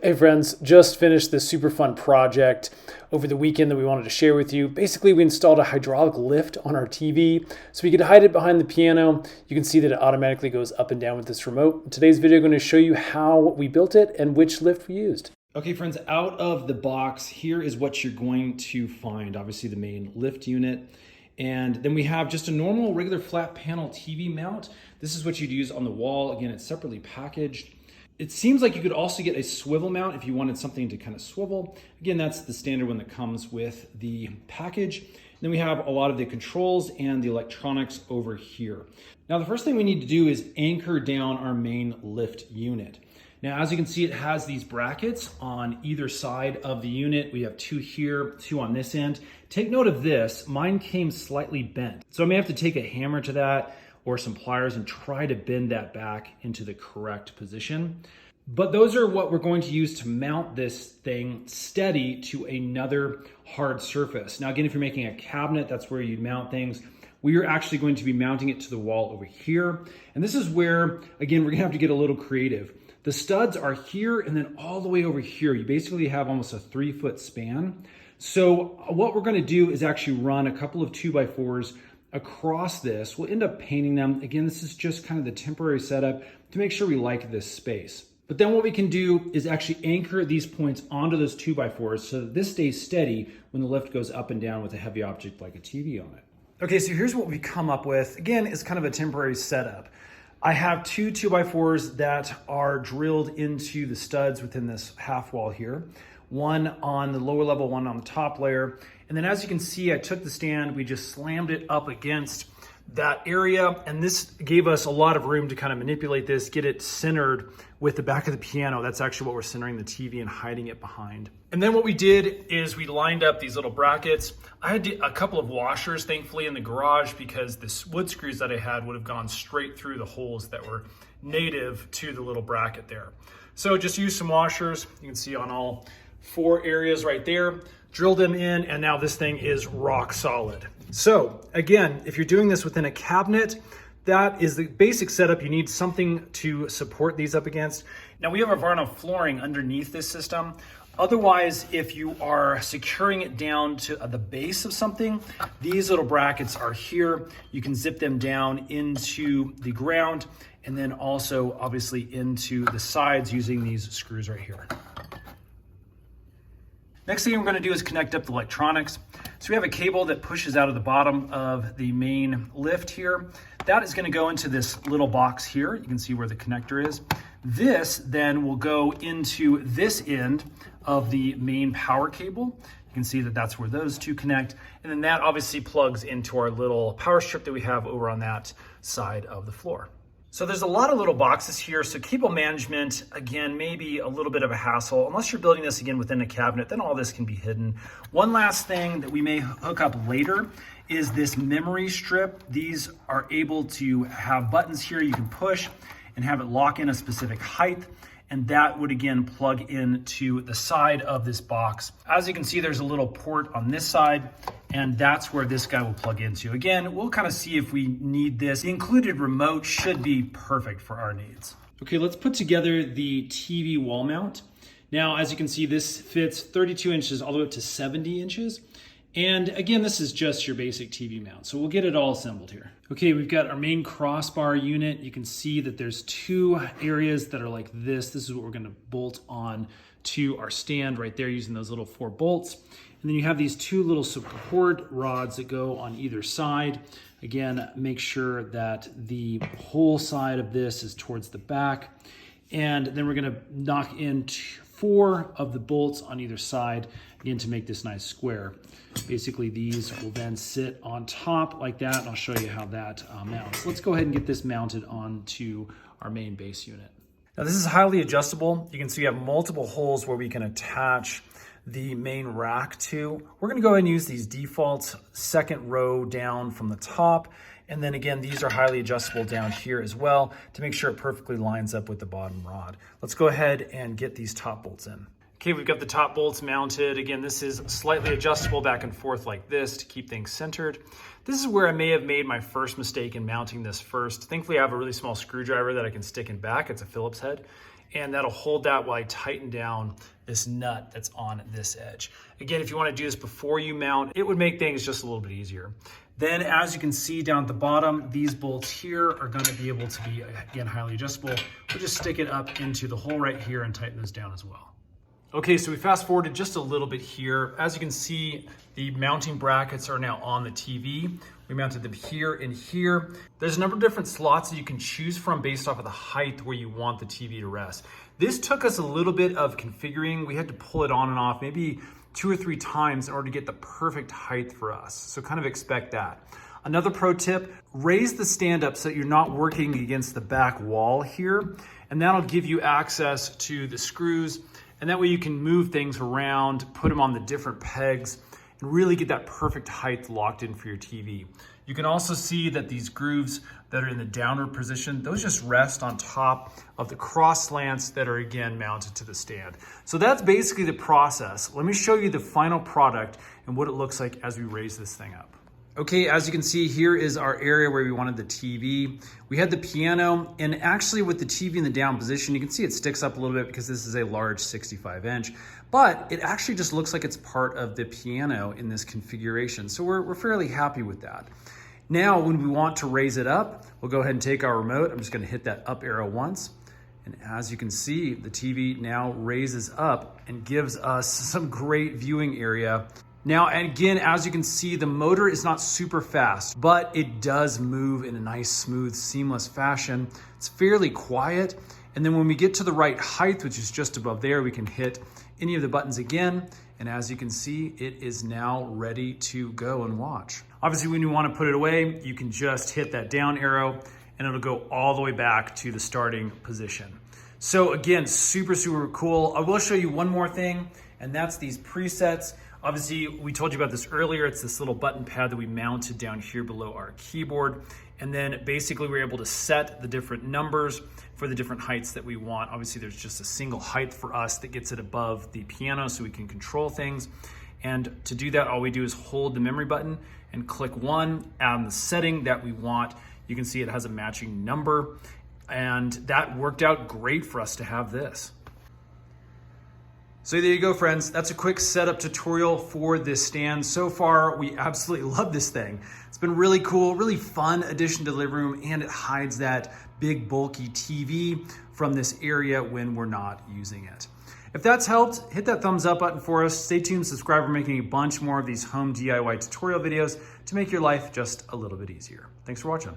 Hey friends, just finished this super fun project over the weekend that we wanted to share with you. Basically, we installed a hydraulic lift on our TV so we could hide it behind the piano. You can see that it automatically goes up and down with this remote. In today's video, I'm going to show you how we built it and which lift we used. Okay friends, out of the box, here is what you're going to find. Obviously the main lift unit. And then we have just a normal regular flat panel TV mount. This is what you'd use on the wall. Again, it's separately packaged. It seems like you could also get a swivel mount if you wanted something to kind of swivel. Again, that's the standard one that comes with the package. And then we have a lot of the controls and the electronics over here. Now, the first thing we need to do is anchor down our main lift unit. Now, as you can see, it has these brackets on either side of the unit. We have two here, two on this end. Take note of this, mine came slightly bent. So I may have to take a hammer to that or some pliers and try to bend that back into the correct position. But those are what we're going to use to mount this thing steady to another hard surface. Now, again, if you're making a cabinet, that's where you mount things. We are actually going to be mounting it to the wall over here. And this is where, again, we're gonna have to get a little creative. The studs are here and then all the way over here. You basically have almost a 3-foot span. So what we're gonna do is actually run a couple of 2x4s across this. We'll end up painting them. Again, this is just kind of the temporary setup to make sure we like this space. But then what we can do is actually anchor these points onto those 2x4s so that this stays steady when the lift goes up and down with a heavy object like a TV on it. Okay, so here's what we come up with. Again, it's kind of a temporary setup. I have two 2x4s that are drilled into the studs within this half wall here. One on the lower level, one on the top layer. And then as you can see, I took the stand, we just slammed it up against that area. And this gave us a lot of room to kind of manipulate this, get it centered with the back of the piano. That's actually what we're centering the TV and hiding it behind. And then what we did is we lined up these little brackets. I had a couple of washers, thankfully, in the garage because the wood screws that I had would have gone straight through the holes that were native to the little bracket there. So just use some washers. You can see on all 4 areas right there, drilled them in, and now this thing is rock solid. So again, if you're doing this within a cabinet, that is the basic setup. You need something to support these up against. Now we have a vinyl flooring underneath this system. Otherwise, if you are securing it down to the base of something, these little brackets are here. You can zip them down into the ground and then also obviously into the sides using these screws right here. Next thing we're going to do is connect up the electronics. So we have a cable that pushes out of the bottom of the main lift here. That is going to go into this little box here. You can see where the connector is. This then will go into this end of the main power cable. You can see that that's where those two connect. And then that obviously plugs into our little power strip that we have over on that side of the floor. So there's a lot of little boxes here. So cable management, again, maybe a little bit of a hassle. Unless you're building this again within a cabinet, then all this can be hidden. One last thing that we may hook up later is this memory strip. These are able to have buttons here you can push and have it lock in a specific height. And that would again plug into the side of this box. As you can see, there's a little port on this side, and that's where this guy will plug into. Again, we'll kind of see if we need this. The included remote should be perfect for our needs. Okay, let's put together the TV wall mount. Now, as you can see, this fits 32 inches all the way up to 70 inches. And again, this is just your basic TV mount. So we'll get it all assembled here. Okay, we've got our main crossbar unit. You can see that there's 2 areas that are like this. This is what we're gonna bolt on to our stand right there using those little 4 bolts. And then you have these 2 little support rods that go on either side. Again, make sure that the whole side of this is towards the back. And then we're gonna knock in 4 of the bolts on either side, again, to make this nice square. Basically, these will then sit on top like that, and I'll show you how that mounts. Let's go ahead and get this mounted onto our main base unit. Now, this is highly adjustable. You can see we have multiple holes where we can attach the main rack to. We're gonna go ahead and use these default 2nd row down from the top. And then again, these are highly adjustable down here as well to make sure it perfectly lines up with the bottom rod. Let's go ahead and get these top bolts in. Okay, we've got the top bolts mounted. Again, this is slightly adjustable back and forth like this to keep things centered. This is where I may have made my first mistake in mounting this first. Thankfully, I have a really small screwdriver that I can stick in back. It's a Phillips head. and that'll hold that while I tighten down this nut that's on this edge. Again, if you want to do this before you mount, it would make things just a little bit easier. Then as you can see down at the bottom, these bolts here are going to be able to be, again, highly adjustable. We'll just stick it up into the hole right here and tighten those down as well. Okay, so we fast forwarded just a little bit here. As you can see, the mounting brackets are now on the TV. We mounted them here and here. There's a number of different slots that you can choose from based off of the height where you want the TV to rest. This took us a little bit of configuring. We had to pull it on and off maybe 2 or 3 times in order to get the perfect height for us. So kind of expect that. Another pro tip, raise the stand up so that you're not working against the back wall here, and that'll give you access to the screws, and that way you can move things around, put them on the different pegs, and really get that perfect height locked in for your TV. You can also see that these grooves that are in the downward position, those just rest on top of the cross slants that are again mounted to the stand. So that's basically the process. Let me show you the final product and what it looks like as we raise this thing up. Okay, as you can see, here is our area where we wanted the TV. We had the piano, and actually with the TV in the down position, you can see it sticks up a little bit because this is a large 65-inch, but it actually just looks like it's part of the piano in this configuration. So we're fairly happy with that. Now, when we want to raise it up, we'll go ahead and take our remote. I'm just gonna hit that up arrow once. And as you can see, the TV now raises up and gives us some great viewing area. Now, again, as you can see, the motor is not super fast, but it does move in a nice, smooth, seamless fashion. It's fairly quiet. And then when we get to the right height, which is just above there, we can hit any of the buttons again. And as you can see, it is now ready to go and watch. Obviously, when you want to put it away, you can just hit that down arrow and it'll go all the way back to the starting position. So again, super, super cool. I will show you one more thing, and that's these presets. Obviously, we told you about this earlier. It's this little button pad that we mounted down here below our keyboard. And then basically we're able to set the different numbers for the different heights that we want. Obviously, there's just a single height for us that gets it above the piano so we can control things. And to do that, all we do is hold the memory button and click 1 on the setting that we want. You can see it has a matching number, and that worked out great for us to have this. So there you go, friends. That's a quick setup tutorial for this stand. So far, we absolutely love this thing. It's been really cool, really fun addition to the living room, and it hides that big bulky TV from this area when we're not using it. If that's helped, hit that thumbs up button for us. Stay tuned, subscribe. We're making a bunch more of these home DIY tutorial videos to make your life just a little bit easier. Thanks for watching.